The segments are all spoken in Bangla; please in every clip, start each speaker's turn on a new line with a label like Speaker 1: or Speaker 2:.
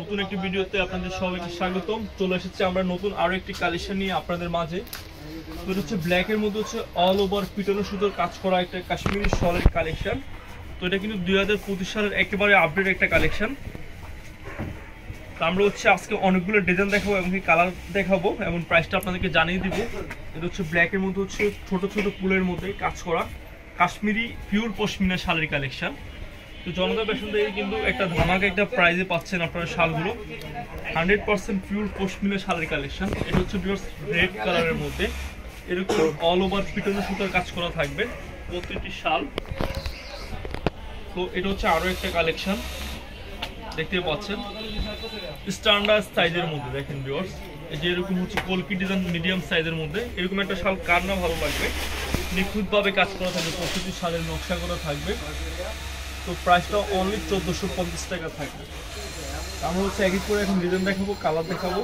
Speaker 1: নতুন একটি ভিডিওতে আপনাদের সবাইকে স্বাগতম। চলে এসেছি আমরা নতুন আরো একটি কালেকশন নিয়ে আপনাদের মাঝে। তো এটা হচ্ছে ব্ল্যাক এর মধ্যে হচ্ছে অল ওভার পিটানো সুতোর কাজ করা একটা কাশ্মীরি শলের কালেকশন। তো এটা কিন্তু 2025 সালের একেবারে আপডেট একটা কালেকশন। তো আমরা হচ্ছে আজকে অনেকগুলো ডিজাইন দেখাবো এবং কালার দেখাবো এবং প্রাইসটা আপনাদেরকে জানিয়ে দিব। এটা হচ্ছে ব্ল্যাক এর মধ্যে হচ্ছে ছোট ছোট ফুলের মধ্যে কাজ করা কাশ্মীরি পিওর পশমিনা শালের কালেকশন। তো জনতা ফ্যাশন থেকে কিন্তু একটা ধামাকা একটা প্রাইজে পাচ্ছেন আপনারা শালগুলো। 100% পিওর পশমিনা শালের কালেকশন। এটা হচ্ছে রেড কালারের মধ্যে এরকম অল ওভার পিটানো সুতার কাজ করা থাকবে প্রত্যেকটি শাল। তো এটা হচ্ছে আরো একটা কালেকশন দেখতে পাচ্ছেন স্ট্যান্ডার্ড সাইজের মধ্যে। দেখেন ভিউয়ার্স, এই যে এরকম হচ্ছে কলকি ডিজাইন মিডিয়াম সাইজের মধ্যে এরকম একটা শাল কার না ভালো লাগবে। নিখুঁতভাবে কাজ করা থাকবে, প্রতিটি শালের নকশা করা থাকবে। তো প্রাইসটা অনলি 1450 টাকা থাকবে। আমরা হচ্ছে এক এক করে এখন ডিজাইন দেখাবো, কালার দেখাবো।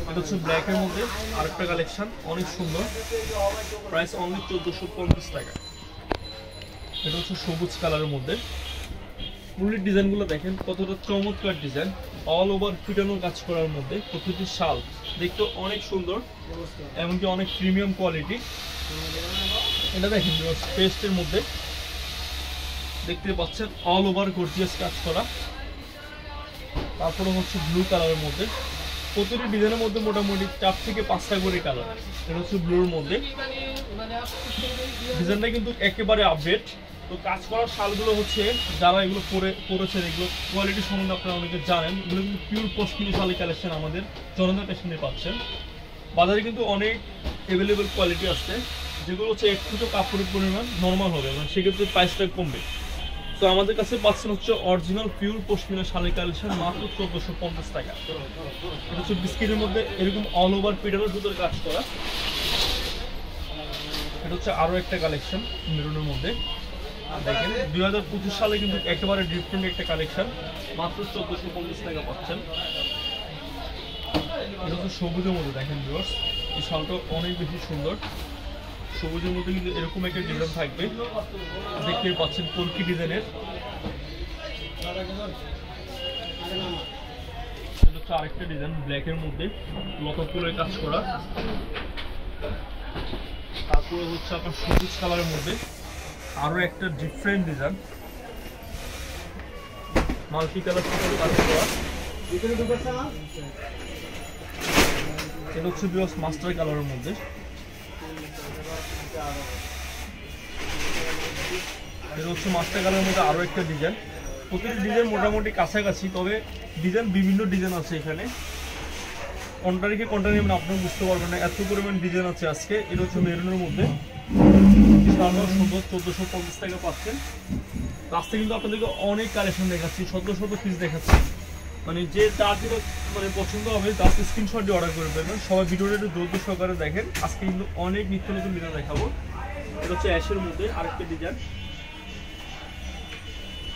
Speaker 1: এটা হচ্ছে ব্ল্যাক এর মধ্যে আরেকটা কালেকশন, অনেক সুন্দর, প্রাইস অনলি 1450 টাকা। এটা হচ্ছে সবুজ কালারের মধ্যে। পুরো ডিজাইনগুলো দেখেন কতটা চমৎকার ডিজাইন, অল ওভার পিটানো কাজ করার মধ্যে। প্রতিটি শাল দেখতে অনেক সুন্দর, এমনকি অনেক প্রিমিয়াম কোয়ালিটি। এটা দেখেন পেস্টের মধ্যে দেখতে পাচ্ছেন অল ওভার গর্জিয়াস কাজ করা। তারপরে হচ্ছে ব্লু কালারের মধ্যে, প্রতিটি ডিজাইনের মধ্যে মোটামুটি 4 থেকে 5টা করে কালার। এটা হচ্ছে ব্লুর মধ্যে। ডিজাইনটা কিন্তু একেবারে আপডেট। তো কাজ করার শালগুলো হচ্ছে যারা এগুলো পরেছেন এগুলো কোয়ালিটি সম্বন্ধে আপনারা অনেকে জানেন। এগুলো কিন্তু পিওর পশমিনা শালের কালেকশন আমাদের জনতা ফ্যাশনে পাচ্ছেন। বাজারে কিন্তু অনেক অ্যাভেলেবেল কোয়ালিটি আছে যেগুলো হচ্ছে একটু তো কাপড়ের পরিমাণ নর্মাল হবে, মানে সেক্ষেত্রে প্রাইসটা কমবে। তো আমাদের কাছে পাচ্ছেন হচ্ছে অরিজিনাল পিওর পশমিনা শালের কালেকশন মাত্র 1450 টাকা। এটা হচ্ছে বিস্কিটের মধ্যে এরকম অল ওভার পিটানো সুতোর কাজ করা। এটা হচ্ছে আরো একটা কালেকশন মেরুনের মধ্যে। দেখেন 2025 সালে কিন্তু একেবারে ডিফারেন্ট একটা কালেকশন, মাত্র 1450 টাকা পাচ্ছেন। এটা হচ্ছে সবুজের মধ্যে। দেখেন ভিউয়ার্স, এই শালটা অনেক বেশি সুন্দর। সবুজের মধ্যে কিন্তু এরকম একটা ডিজাইন থাকবে, দেখতে পাচ্ছেন কলকি ডিজাইনের। আরেকটা ডিজাইন ব্ল্যাক এর মধ্যে লতা ফুলের কাজ করা। তারপরে হচ্ছে আপনার সবুজ কালারের মধ্যে আরো একটা ডিফারেন্ট ডিজাইন মাল্টি কালার কাজ করা। এটা হচ্ছে বিকজ মাস্টার কালারের মধ্যে। এটা হচ্ছে মাস্টার কালারের মধ্যে আরো একটা ডিজাইন। প্রতিটি ডিজাইন মোটামুটি কাছাকাছি, তবে ডিজাইন বিভিন্ন ডিজাইন আছে এখানে। কোনটা রেখে কোনটা নেবেন আপনারা বুঝতে পারবেন না, এত পরিমাণ ডিজাইন আছে আজকে। এটা হচ্ছে মেরুনের মধ্যে 1450 টাকা পাচ্ছেন। রাস্তায় কিন্তু আপনাদেরকে অনেক কালেকশন দেখাচ্ছি, শত শত পিস দেখাচ্ছি। মানে যে তার যেটা মানে পছন্দ হবে তার স্ক্রিনশট দিয়ে অর্ডার করে দেবেন। সবাই ভিডিওটা একটু ধৈর্য সহকারে দেখেন, আজকে কিন্তু অনেক নিত্য নতুন ডিজাইন দেখাবো। এটা হচ্ছে অ্যাশের মধ্যে আরেকটা ডিজাইন।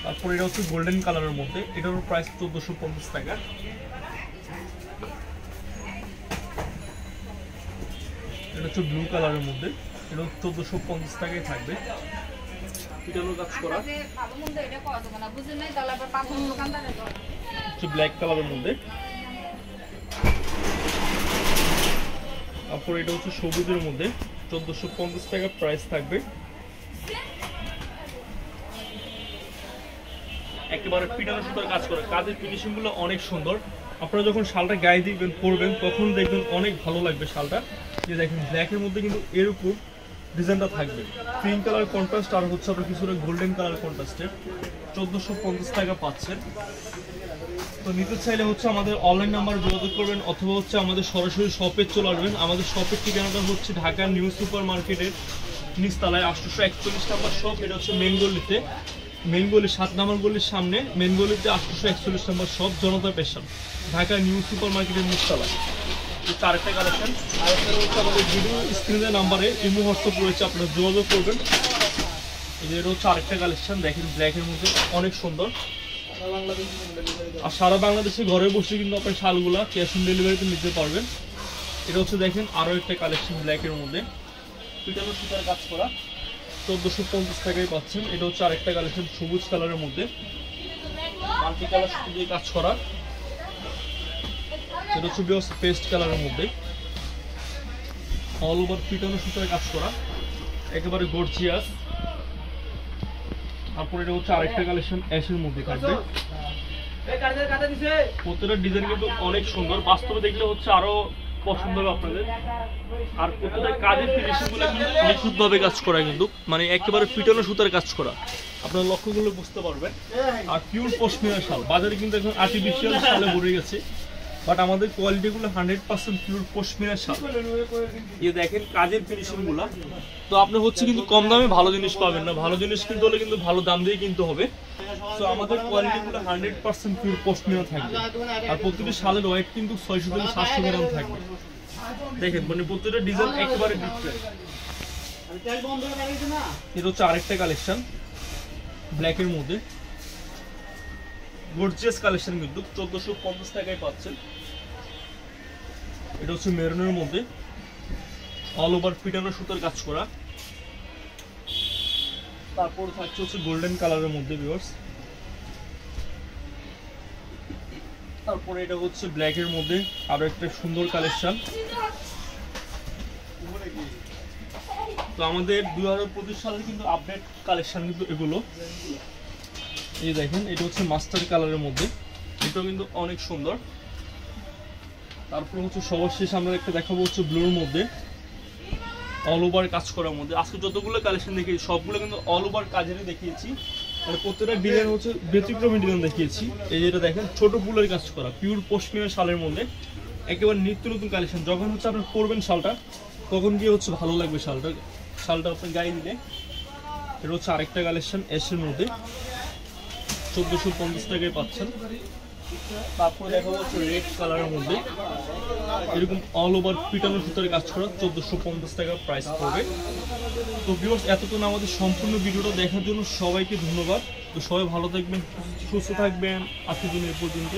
Speaker 1: তারপর এটা হচ্ছে গোল্ডেন কালারের মধ্যে, এটার প্রাইস 1450 টাকা। এটা হচ্ছে ব্লু কালারের মধ্যে, এটা 1450 টাকায় থাকবে। পিটানো কাজ করা। ব্ল্যাক কালারের মধ্যে। তারপর এটা হচ্ছে সবুজের মধ্যে 1450 টাকা প্রাইস থাকবে। একেবারে পিটানো সুতার কাজ করা, কাজের ফিনিশিং গুলো অনেক সুন্দর। আপনারা যখন শালটা গায়ে দিবেন পরবেন তখন দেখবেন অনেক ভালো লাগবে শালটা। যে দেখেন ব্ল্যাকের মধ্যে কিন্তু এরকম ডিজাইনটা থাকবে, পিঙ্ক কালার কন্ট্রাস্ট আর হচ্ছে আপনার কিছুটা গোল্ডেন কালার কন্ট্রাস্টের। 1450 টাকা পাচ্ছেন। তো নিতে চাইলে হচ্ছে আমাদের অনলাইন নাম্বারে যোগাযোগ করবেন অথবা হচ্ছে আমাদের সরাসরি শপে চলে আসবেন। আমাদের শপের ঠিকানাটা হচ্ছে ঢাকা নিউ সুপার মার্কেটের নিচতলায় 841 নাম্বার শপ। এটা হচ্ছে মেন গলিতে, মেন গলি 7 নম্বর গলির সামনে মেন গলিতে 841 নম্বর শপ, জনতা ফ্যাশন, ঢাকা নিউ সুপার মার্কেটের নিচতলায়। আরেকটা কালেকশন, আরেকটা হচ্ছে আমাদের ভিডিও স্ক্রিনের নাম্বারে ইমো হোয়াটসঅ্যাপ রয়েছে, আপনারা যোগাযোগ করবেন। এটা হচ্ছে আরেকটা কালেকশন, দেখেন ব্ল্যাকের মধ্যে অনেক সুন্দর। আর সারা বাংলাদেশে ঘরে বসে কিন্তু আপনার শালগুলা ক্যাশ অন ডেলিভারিতে নিতে পারবেন। এটা হচ্ছে দেখেন আরো একটা কালেকশন ব্ল্যাকের মধ্যে পিটানো সুতার কাজ করা। 1450 টাকায় পাচ্ছেন। এটা হচ্ছে আরেকটা কালেকশন সবুজ কালারের মধ্যে মাল্টি কালার দিয়ে কাজ করা। এটা হচ্ছে পেস্ট কালারের মধ্যে অল ওভার পিটানো সুতার কাজ করা, একেবারে গর্জিয়াস। তারপর এটা হচ্ছে আরেকটা কালেকশন অ্যাশের মধ্যে থাকবে। প্রত্যেকটা ডিজাইন কিন্তু অনেক সুন্দর, বাস্তবে দেখলে হচ্ছে আরো পছন্দ হবে আপনাদের। আর প্রত্যেকটা কাজের ফিনিশিং গুলো কিন্তু নিখুঁতভাবে কাজ করা, কিন্তু মানে একেবারে পিটানো সুতার কাজ করা, আপনার লক্ষ্যগুলো বুঝতে পারবেন। আর পিওর পশমিনা শাল, বাজারে কিন্তু এখন আর্টিফিশিয়াল শালে ভরে গেছে, বাট আমাদের কোয়ালিটিগুলো 100% পিওর পশমিনা শাল। এই দেখেন কাজের ফিনিশিং গুলা, তো আপনি হচ্ছে কিন্তু কম দামে ভালো জিনিস পাবেন না, ভালো জিনিস কিনতে হলে কিন্তু ভালো দাম দিয়ে কিনতে হবে। তো আমাদের কোয়ালিটিগুলো 100% পিওর পশমিনা থাকবে। আর প্রতিটি শালের ওয়েট কিন্তু 600 থেকে 700 গ্রাম থাকবে। দেখেন মানে প্রত্যেকটা ডিজাইন একেবারে ডিফারেন্ট। এটা হচ্ছে আরেকটা কালেকশন ব্ল্যাকের মধ্যে, গর্জিয়াস কালেকশন, কিন্তু 1450 টাকায় পাচ্ছেন। এটা হচ্ছে মেরুনের মধ্যে অল ওভার পিটানো সুতার কাজ করা। তারপর থাকছে হচ্ছে গোল্ডেন কালারের মধ্যে ভিউয়ার্স। তারপরে এটা হচ্ছে ব্ল্যাকের মধ্যে আরো একটা সুন্দর কালেকশন। তো আমাদের 2025 সালের কিন্তু আপডেট কালেকশন কিন্তু এগুলো। এই দেখেন এটা হচ্ছে মাস্টার কালারের মধ্যে, এটাও কিন্তু অনেক সুন্দর। তারপর হচ্ছে সর্বশেষ আমরা একটা দেখাবো হচ্ছে ব্লুর মধ্যে অল ওভার কাজ করার মধ্যে। আজকে যতগুলো কালেকশন দেখিয়েছি সবগুলো কিন্তু অল ওভার কাজেরই দেখিয়েছি, মানে প্রত্যেকটা ডিজাইন হচ্ছে ব্যতিক্রমী ডিজাইন দেখিয়েছি। এই যেটা দেখেন ছোট ফুলের কাজ করা পিওর পশমিনা শালের মধ্যে, একেবারে নিত্য নতুন কালেকশন। যখন হচ্ছে আপনার পরবেন শালটা তখন গিয়ে হচ্ছে ভালো লাগবে শালটা আপনি গায়ে দিলে। এটা হচ্ছে আরেকটা কালেকশন অ্যাশের মধ্যে, 1450 টাকায় পাচ্ছেন। তারপরে দেখা হচ্ছে রেড কালারের মধ্যে এরকম অল ওভার পিটানো সুতার কাজ করা, 1450 টাকা প্রাইস পড়বে। তো ভিউয়ার্স এতক্ষণ আমাদের সম্পূর্ণ ভিডিওটা দেখার জন্য সবাইকে ধন্যবাদ। তো সবাই ভালো থাকবেন, সুস্থ থাকবেন, আজকের জন্য এ পর্যন্ত।